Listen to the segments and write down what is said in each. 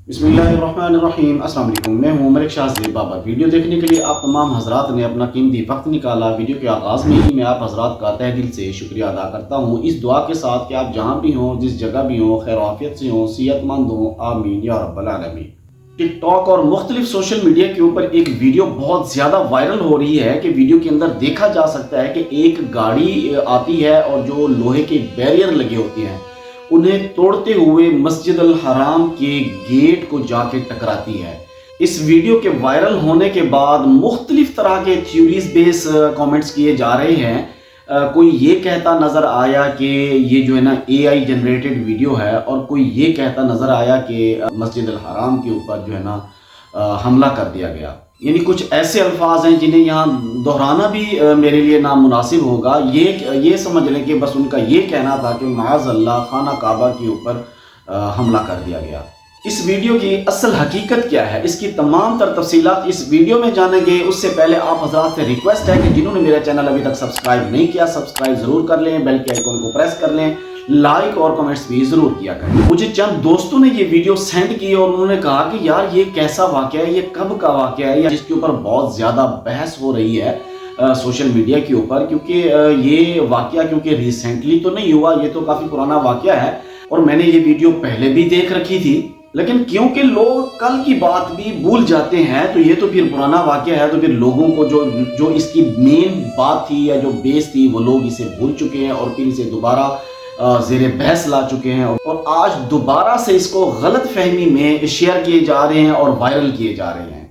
बिस्मिल्लाहिर्रहमानिर्रहीम। अस्सलाम वालेकुम। मैं हूं मलिक शाह ज़ेब बाबर। वीडियो देखने के लिए आप तमाम हजरात ने अपना कीमती वक्त निकाला। वीडियो के आगाज़ में ही मैं आप हजरात का तहे दिल से शुक्रिया अदा करता हूं, इस दुआ के साथ कि आप जहां भी हों, जिस जगह भी हों, खैर आफियत से हों, सेहतमंद हों, आमीन या रब्बल आलमीन। टिकटॉक और मुख्तलिफ सोशल मीडिया के ऊपर एक वीडियो बहुत ज़्यादा वायरल हो रही है कि वीडियो के अंदर देखा जा सकता है कि एक गाड़ी आती है और जो लोहे के बैरियर लगे होते हैं उन्हें तोड़ते हुए मस्जिद अल हराम के गेट को जाके टकराती है। इस वीडियो के वायरल होने के बाद मुख्तलिफ तरह के थ्योरीज बेस कमेंट्स किए जा रहे हैं। कोई ये कहता नज़र आया कि ये जो है ना AI जनरेटेड वीडियो है, और कोई ये कहता नज़र आया कि मस्जिद अल हराम के ऊपर जो है ना हमला कर दिया गया। यानी कुछ ऐसे अल्फाज हैं जिन्हें यहाँ दोहराना भी मेरे लिए नामुनासिब होगा। ये समझ लें कि बस उनका ये कहना था कि माअज़ल्लाह खाना काबा के ऊपर हमला कर दिया गया। इस वीडियो की असल हकीकत क्या है, इसकी तमाम तर तफसीलात इस वीडियो में जानेंगे। उससे पहले आप हज़रात से रिक्वेस्ट है कि जिन्होंने मेरा चैनल अभी तक सब्सक्राइब नहीं किया, सब्सक्राइब ज़रूर कर लें, बेल के आइकन को प्रेस कर लें, लाइक और कमेंट्स भी ज़रूर किया करें। मुझे चंद दोस्तों ने ये वीडियो सेंड की और उन्होंने कहा कि यार ये कैसा वाक़या है, ये कब का वाक़या है, जिसके ऊपर बहुत ज़्यादा बहस हो रही है सोशल मीडिया के ऊपर, क्योंकि ये वाक़या क्योंकि रिसेंटली तो नहीं हुआ, ये तो काफ़ी पुराना वाक़या है और मैंने ये वीडियो पहले भी देख रखी थी। लेकिन क्योंकि लोग कल की बात भी भूल जाते हैं, तो ये तो फिर पुराना वाक़या है, तो फिर लोगों को जो इसकी मेन बात थी या जो बेस थी वो लोग इसे भूल चुके हैं और फिर इसे दोबारा ज़ेरे बहस ला चुके हैं और आज दोबारा से इसको गलत फहमी में शेयर किए जा रहे हैं और वायरल किए जा रहे हैं।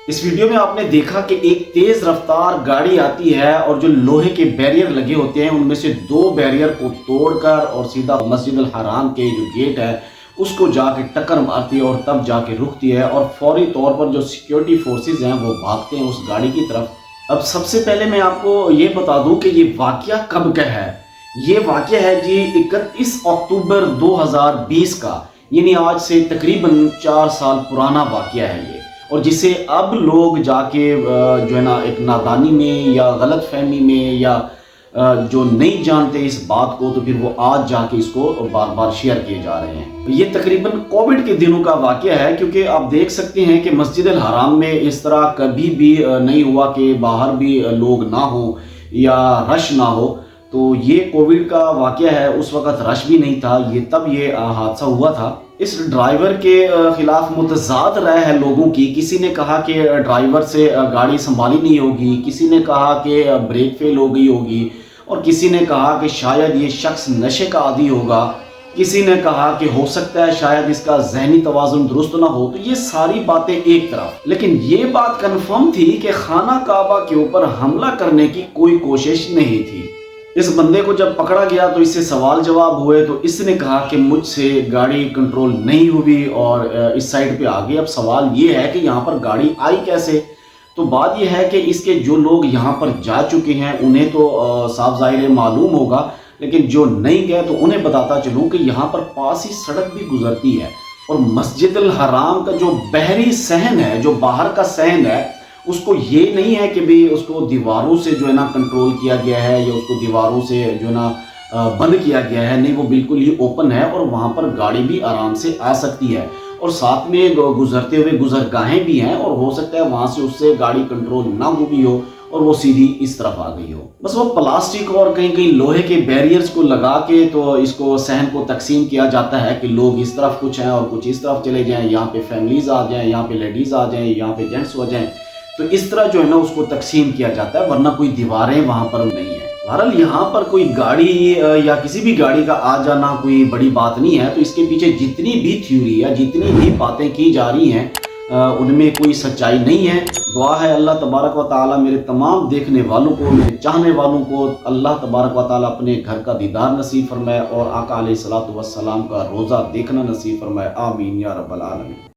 इस वीडियो में आपने देखा कि एक तेज रफ्तार गाड़ी आती है और जो लोहे के बैरियर लगे होते हैं उनमें से 2 बैरियर को तोड़कर और सीधा मस्जिद अल हराम के जो गेट है उसको जाके टक्कर मारती है और तब जाके रुकती है और फौरी तौर पर जो सिक्योरिटी फोर्सेस हैं वो भागते हैं उस गाड़ी की तरफ। अब सबसे पहले मैं आपको ये बता दूं कि ये वाक़या कब का है। ये वाक़या है जी 31 अक्टूबर 2020 का, यानी आज से तकरीबन 4 साल पुराना वाक़या है ये, और जिसे अब लोग जाके जो है ना एक नादानी में या गलत फहमी में या जो नहीं जानते इस बात को, तो फिर वो आज जाके इसको बार बार शेयर किए जा रहे हैं। ये तकरीबन कोविड के दिनों का वाक़या है, क्योंकि आप देख सकते हैं कि मस्जिद अल हराम में इस तरह कभी भी नहीं हुआ कि बाहर भी लोग ना हो या रश ना हो। तो ये कोविड का वाक़या है, उस वक़्त रश भी नहीं था, ये तब ये हादसा हुआ था। इस ड्राइवर के खिलाफ मुतज़ाद राय है लोगों की। किसी ने कहा कि ड्राइवर से गाड़ी संभाली नहीं होगी, किसी ने कहा कि ब्रेक फेल हो गई होगी, और किसी ने कहा कि शायद ये शख्स नशे का आदी होगा, किसी ने कहा कि हो सकता है शायद इसका ज़हनी तवाज़ुन दुरुस्त ना हो। तो ये सारी बातें एक तरफ, लेकिन ये बात कन्फर्म थी कि खाना काबा के ऊपर हमला करने की कोई कोशिश नहीं थी। इस बंदे को जब पकड़ा गया तो इससे सवाल जवाब हुए, तो इसने कहा कि मुझसे गाड़ी कंट्रोल नहीं हुई और इस साइड पे आ गई। अब सवाल ये है कि यहाँ पर गाड़ी आई कैसे। तो बात यह है कि इसके जो लोग यहाँ पर जा चुके हैं उन्हें तो साफ ज़ाहिर मालूम होगा, लेकिन जो नहीं गए तो उन्हें बताता चलूँ कि यहाँ पर पास ही सड़क भी गुजरती है और मस्जिद अल हराम का जो बहरी सहन है, जो बाहर का सहन है, उसको ये नहीं है कि भी उसको दीवारों से जो है ना कंट्रोल किया गया है या उसको दीवारों से जो है ना बंद किया गया है। नहीं, वो बिल्कुल ही ओपन है और वहाँ पर गाड़ी भी आराम से आ सकती है और साथ में गुजरते हुए गुजरगाहें भी हैं और हो सकता है वहाँ से उससे गाड़ी कंट्रोल ना हुई हो और वो सीधी इस तरफ आ गई हो। बस वो प्लास्टिक और कहीं कहीं लोहे के बैरियर्स को लगा के तो इसको सहन को तकसीम किया जाता है कि लोग इस तरफ कुछ हैं और कुछ इस तरफ चले जाएँ, यहाँ पे फैमिलीज आ जाएँ, यहाँ पे लेडीज़ आ जाएँ, यहाँ पे जेंट्स हो जाएँ। तो इस तरह जो है ना उसको तकसीम किया जाता है, वरना कोई दीवारें वहाँ पर नहीं है। बहरहाल यहाँ पर कोई गाड़ी या किसी भी गाड़ी का आ जाना कोई बड़ी बात नहीं है। तो इसके पीछे जितनी भी थ्योरी या जितनी भी बातें की जा रही हैं उनमें कोई सच्चाई नहीं है। दुआ है अल्लाह तबारक व ताला मेरे तमाम देखने वालों को, मेरे चाहने वालों को अल्लाह तबारक व ताला अपने घर का दीदार नसीब फरमाए और आका अलैहिस्सलातु वस्सलाम का रोज़ा देखना नसीब फरमाए। आमीन या रब्बल आलमीन।